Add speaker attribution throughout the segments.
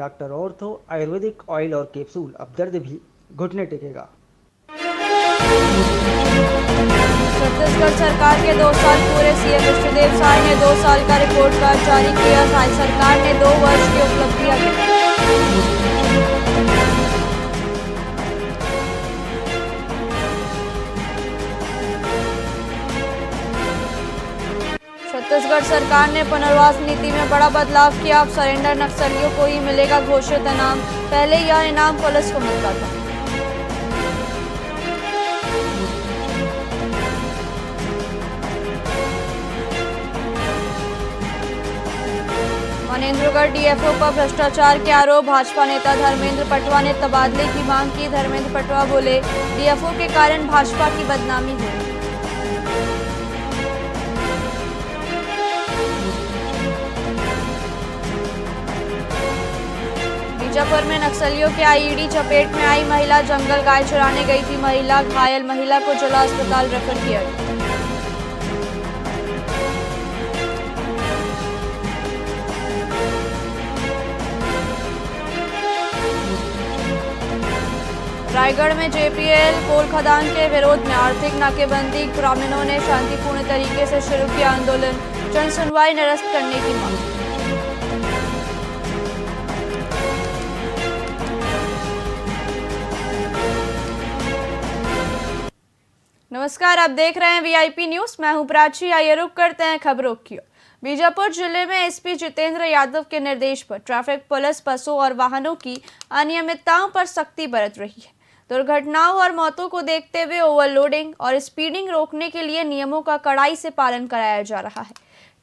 Speaker 1: Doctor ortho Ayurvedic oil और capsule, अब दर्द भी घुटने टेकेगा।
Speaker 2: छत्तीसगढ़ सरकार के 2 साल पूरे। सीएम विष्णुदेव साय ने 2 साल का रिपोर्ट कार्ड जारी किया। साय सरकार ने 2 वर्ष की उपलब्धियां गिनाई। छत्तीसगढ़ सरकार ने पुनर्वास नीति में बड़ा बदलाव किया। अब सरेंडर नक्सलियों को ही मिलेगा घोषित इनाम। पहले यह इनाम पुलिस को मिलता था। मनेन्द्रगढ़ डीएफओ पर भ्रष्टाचार के आरोप। भाजपा नेता धर्मेंद्र पटवा ने तबादले की मांग की। धर्मेंद्र पटवा बोले, डीएफओ के कारण भाजपा की बदनामी हुई। बीजापुर में नक्सलियों के आईईडी चपेट में आई महिला। जंगल गाय चराने गई थी महिला, घायल महिला को जिला अस्पताल रेफर किया गया। रायगढ़ में जेपीएल कोल खदान के विरोध में आर्थिक नाकेबंदी। ग्रामीणों ने शांतिपूर्ण तरीके से शुरू किया आंदोलन। जन सुनवाई निरस्त करने की मांग। नमस्कार, आप देख रहे हैं वीआईपी न्यूज। मैं हूं प्राची। आइए रुक करते हैं खबरों की। बीजापुर जिले में एसपी जितेंद्र यादव के निर्देश पर ट्रैफिक पुलिस बसों और वाहनों की अनियमितताओं पर सख्ती बरत रही है। दुर्घटनाओं और मौतों को देखते हुए ओवरलोडिंग और स्पीडिंग रोकने के लिए नियमों का कड़ाई से पालन कराया जा रहा है।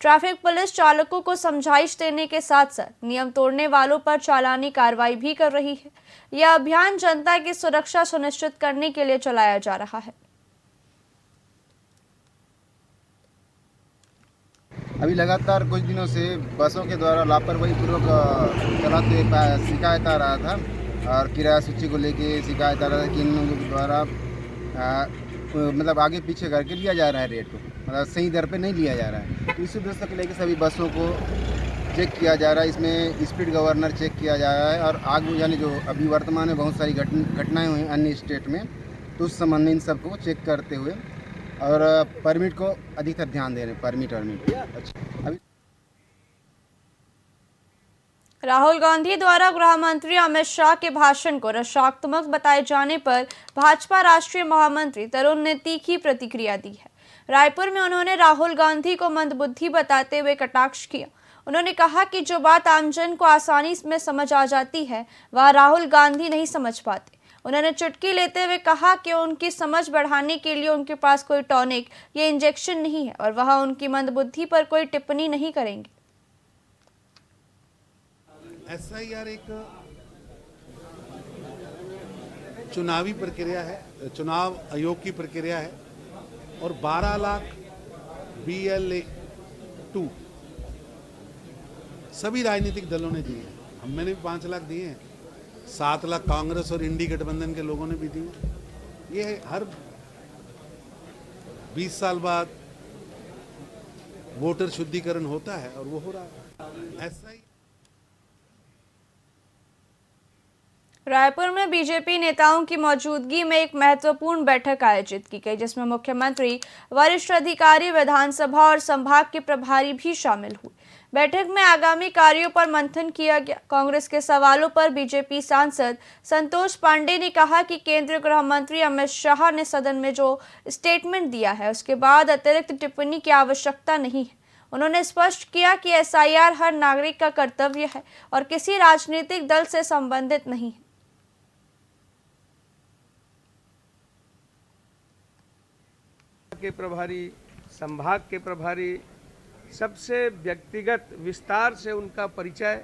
Speaker 2: ट्रैफिक पुलिस चालकों को समझाइश देने के साथ साथ नियम तोड़ने वालों पर चालानी कार्रवाई भी कर रही है। यह अभियान जनता की सुरक्षा सुनिश्चित करने के लिए चलाया जा रहा है।
Speaker 3: अभी लगातार कुछ दिनों से बसों के द्वारा लापरवाही पूर्वक चलाते हुए शिकायत आ रहा था और किराया सूची को लेके शिकायत आ रहा था कि इन लोगों के द्वारा मतलब आगे पीछे करके लिया जा रहा है रेट को, मतलब सही दर पे नहीं लिया जा रहा है। तो इसी उद्देश्य को लेकर सभी बसों को चेक किया जा रहा है। इसमें स्पीड गवर्नर चेक किया जा रहा है और आग यानी जो अभी वर्तमान में बहुत सारी घटनाएँ हुई अन्य स्टेट में, तो उस संबंध में इन सबको चेक करते हुए और परमिट को अधिकतर ध्यान दे रहे हैं। परमिट अच्छा। अभी
Speaker 2: राहुल गांधी द्वारा गृह मंत्री अमित शाह के भाषण को रक्षात्मक बताए जाने पर भाजपा राष्ट्रीय महामंत्री तरुण ने तीखी प्रतिक्रिया दी है। रायपुर में उन्होंने राहुल गांधी को मंदबुद्धि बताते हुए कटाक्ष किया। उन्होंने कहा कि जो बात आमजन को आसानी में समझ आ जाती है वह राहुल गांधी नहीं समझ पाते। उन्होंने चुटकी लेते हुए कहा कि उनकी समझ बढ़ाने के लिए उनके पास कोई टॉनिक या इंजेक्शन नहीं है और वह उनकी मंदबुद्धि पर कोई टिप्पणी नहीं करेंगे।
Speaker 4: एसआईआर एक चुनावी प्रक्रिया है, चुनाव आयोग की प्रक्रिया है और 12 लाख BLA-2 सभी राजनीतिक दलों ने दिए हैं। मैंने भी 5 लाख दिए हैं, 7 लाख कांग्रेस और इंडी गठबंधन के लोगों ने भी दिए। ये हर 20 साल बाद वोटर शुद्धिकरण होता है और वो हो रहा है। ऐसा ही
Speaker 2: रायपुर में बीजेपी नेताओं की मौजूदगी में एक महत्वपूर्ण बैठक आयोजित की गई, जिसमें मुख्यमंत्री, वरिष्ठ अधिकारी, विधानसभा और संभाग के प्रभारी भी शामिल हुए। बैठक में आगामी कार्यों पर मंथन किया गया। कांग्रेस के सवालों पर बीजेपी सांसद संतोष पांडे ने कहा कि केंद्रीय गृह मंत्री अमित शाह ने सदन में जो स्टेटमेंट दिया है उसके बाद अतिरिक्त टिप्पणी की आवश्यकता नहीं है। उन्होंने स्पष्ट किया कि एसआईआर हर नागरिक का कर्तव्य है और किसी राजनीतिक दल से संबंधित नहीं है।
Speaker 5: के प्रभारी, संभाग के प्रभारी, सबसे व्यक्तिगत विस्तार से उनका परिचय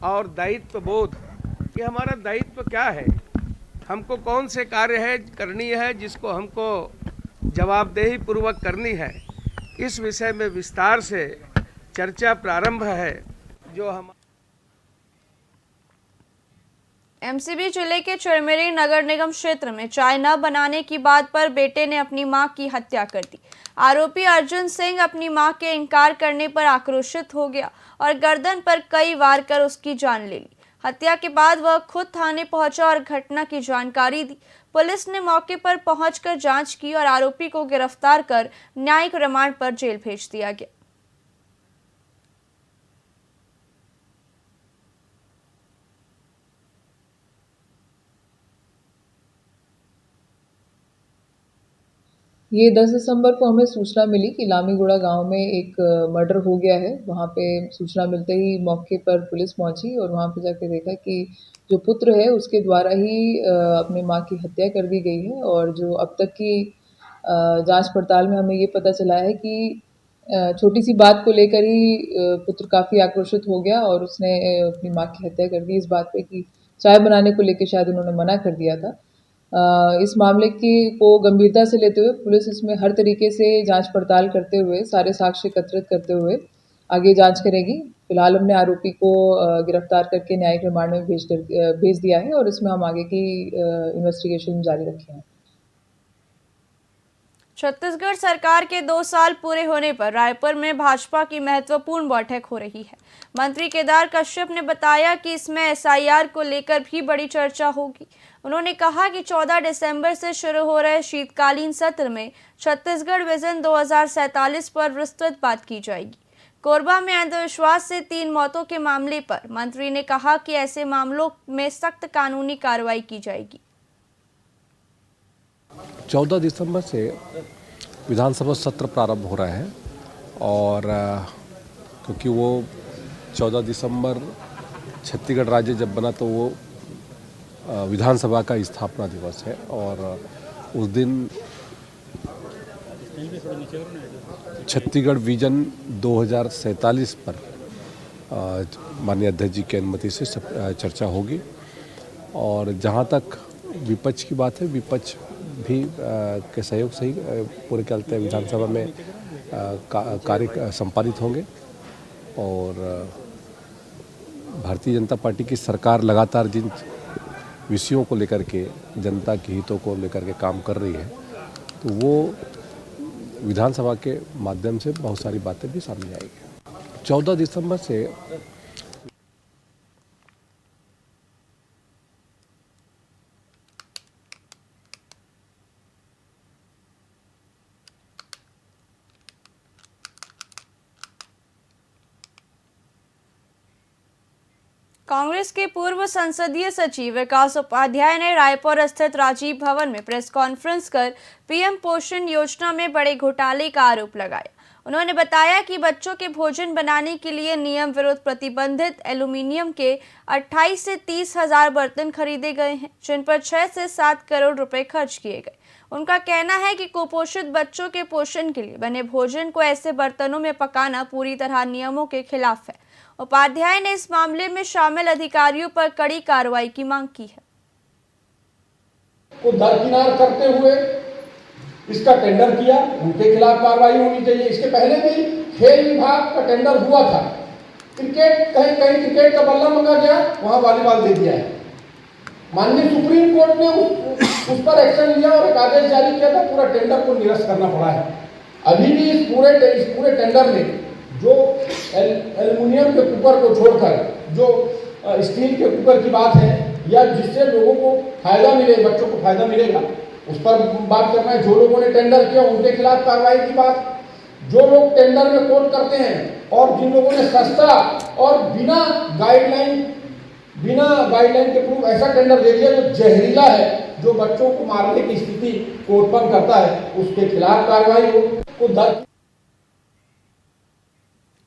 Speaker 5: और दायित्व बोध कि हमारा दायित्व क्या है, हमको कौन से कार्य है करनी है जिसको हमको जवाबदेही पूर्वक करनी है, इस विषय में विस्तार से चर्चा प्रारंभ है। जो हम
Speaker 2: एमसीबी जिले के चिरमिरी नगर निगम क्षेत्र में चाय न बनाने की बात पर बेटे ने अपनी मां की हत्या कर दी। आरोपी अर्जुन सिंह अपनी मां के इनकार करने पर आक्रोशित हो गया और गर्दन पर कई वार कर उसकी जान ले ली। हत्या के बाद वह खुद थाने पहुंचा और घटना की जानकारी दी। पुलिस ने मौके पर पहुंचकर जांच की और आरोपी को गिरफ्तार कर न्यायिक रिमांड पर जेल भेज दिया गया।
Speaker 6: ये 10 दिसंबर को हमें सूचना मिली कि लामीगुड़ा गांव में एक मर्डर हो गया है। वहाँ पे सूचना मिलते ही मौके पर पुलिस पहुंची और वहाँ पे जाके देखा कि जो पुत्र है उसके द्वारा ही अपने माँ की हत्या कर दी गई है। और जो अब तक की जांच पड़ताल में हमें ये पता चला है कि छोटी सी बात को लेकर ही पुत्र काफ़ी आक्रोशित हो गया और उसने अपनी माँ की हत्या कर दी। इस बात पे कि चाय बनाने को लेकर शायद उन्होंने मना कर दिया था। इस मामले को गंभीरता से लेते हुए पुलिस इसमें हर तरीके से जांच पड़ताल करते हुए सारे साक्ष्य एकत्रित करते हुए आगे जांच करेगी। फिलहाल हमने आरोपी को गिरफ्तार करके न्यायिक रिमांड में भेज दिया है और इसमें हम आगे की इन्वेस्टिगेशन जारी रखे हैं।
Speaker 2: छत्तीसगढ़ सरकार के 2 साल पूरे होने पर रायपुर में भाजपा की महत्वपूर्ण बैठक हो रही है। मंत्री केदार कश्यप ने बताया कि इसमें एसआईआर को लेकर भी बड़ी चर्चा होगी। उन्होंने कहा कि 14 दिसंबर से शुरू हो रहे शीतकालीन सत्र में छत्तीसगढ़ विजन 2047 पर विस्तृत बात की जाएगी। कोरबा में अंधविश्वास से 3 मौतों के मामले पर मंत्री ने कहा कि ऐसे मामलों में सख्त कानूनी कार्रवाई की जाएगी।
Speaker 7: 14 दिसंबर से विधानसभा सत्र प्रारंभ हो रहा है और क्योंकि वो 14 दिसंबर छत्तीसगढ़ राज्य जब बना तो वो विधानसभा का स्थापना दिवस है और उस दिन छत्तीसगढ़ विजन 2047 पर माननीय अध्यक्ष जी की अनुमति से चर्चा होगी। और जहाँ तक विपक्ष की बात है, विपक्ष भी के सहयोग से ही पूरे चलते विधानसभा में कार्य संपादित होंगे। और भारतीय जनता पार्टी की सरकार लगातार जिन विषयों को लेकर के, जनता के हितों को लेकर के काम कर रही है, तो वो विधानसभा के माध्यम से बहुत सारी बातें भी सामने आएगी। 14 दिसंबर से
Speaker 2: कांग्रेस के पूर्व संसदीय सचिव विकास उपाध्याय ने रायपुर स्थित राजीव भवन में प्रेस कॉन्फ्रेंस कर पीएम पोषण योजना में बड़े घोटाले का आरोप लगाया। उन्होंने बताया कि बच्चों के भोजन बनाने के लिए नियम विरुद्ध प्रतिबंधित एल्यूमीनियम के 28 से 30 हजार बर्तन खरीदे गए हैं, जिन पर 6 से 7 करोड़ रुपए खर्च किए गए। उनका कहना है कि कुपोषित बच्चों के पोषण के लिए बने भोजन को ऐसे बर्तनों में पकाना पूरी तरह नियमों के खिलाफ है। उपाध्याय ने इस मामले में शामिल अधिकारियों पर कड़ी कार्रवाई की मांग की है।
Speaker 8: को दरकिनार करते हुए इसका टेंडर किया, उनके खिलाफ कार्रवाई होनी चाहिए। इसके पहले भी खेल विभाग का टेंडर हुआ था, क्रिकेट कहीं क्रिकेट का बल्ला मंगा गया, वहां वॉलीबॉल दे दिया है। माननीय सुप्रीम कोर्ट ने उस पर एक्शन लिया और एक आदेश जारी किया था, पूरा टेंडर को निरस्त करना पड़ा है। अभी भी इस पूरे टेंडर में जो एल्युमिनियम के कुकर को छोड़कर जो स्टील के कुकर की बात है, या जिससे लोगों को फायदा मिले, बच्चों को फायदा मिलेगा, उस पर बात करना है। जो लोगों ने टेंडर किया उनके खिलाफ कार्रवाई की बात। जो लोग टेंडर में कोट करते हैं और जिन लोगों ने सस्ता और बिना गाइडलाइन के प्रूफ ऐसा टेंडर दे दिया जो जहरीला है, जो बच्चों को मारने की स्थिति को उत्पन्न करता है, उसके खिलाफ कार्रवाई हो।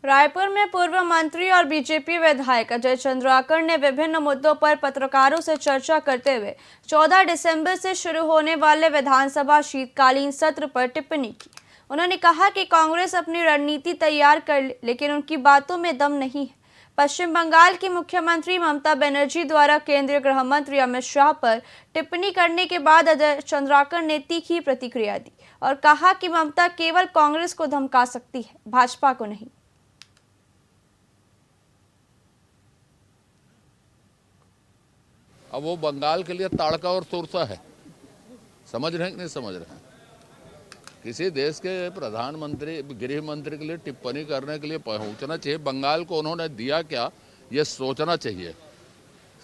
Speaker 2: रायपुर में पूर्व मंत्री और बीजेपी विधायक अजय चंद्राकर ने विभिन्न मुद्दों पर पत्रकारों से चर्चा करते हुए 14 दिसंबर से शुरू होने वाले विधानसभा शीतकालीन सत्र पर टिप्पणी की। उन्होंने कहा कि कांग्रेस अपनी रणनीति तैयार कर ले, लेकिन उनकी बातों में दम नहीं है। पश्चिम बंगाल की मुख्यमंत्री ममता बनर्जी द्वारा केंद्रीय गृह मंत्री अमित शाह पर टिप्पणी करने के बाद अजय चंद्राकर ने तीखी प्रतिक्रिया दी और कहा कि ममता केवल कांग्रेस को धमका सकती है, भाजपा को नहीं।
Speaker 9: अब वो बंगाल के लिए ताड़का और तोरसा है, समझ रहे हैं कि नहीं समझ रहे हैं? किसी देश के प्रधानमंत्री, गृह मंत्री के लिए टिप्पणी करने के लिए पहुंचना चाहिए। बंगाल को उन्होंने दिया क्या, ये सोचना चाहिए।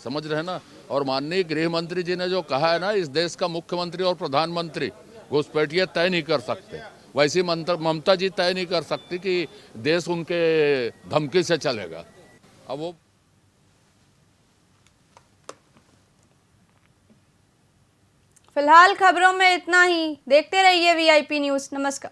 Speaker 9: समझ रहे हैं ना। और माननीय गृह मंत्री जी ने जो कहा है ना, इस देश का मुख्यमंत्री और प्रधानमंत्री घुसपैठिए तय नहीं कर सकते, वैसी ममता जी तय नहीं कर सकती कि देश उनके धमकी से चलेगा। अब वो
Speaker 2: फिलहाल खबरों में इतना ही। देखते रहिए VIP न्यूज़। नमस्कार।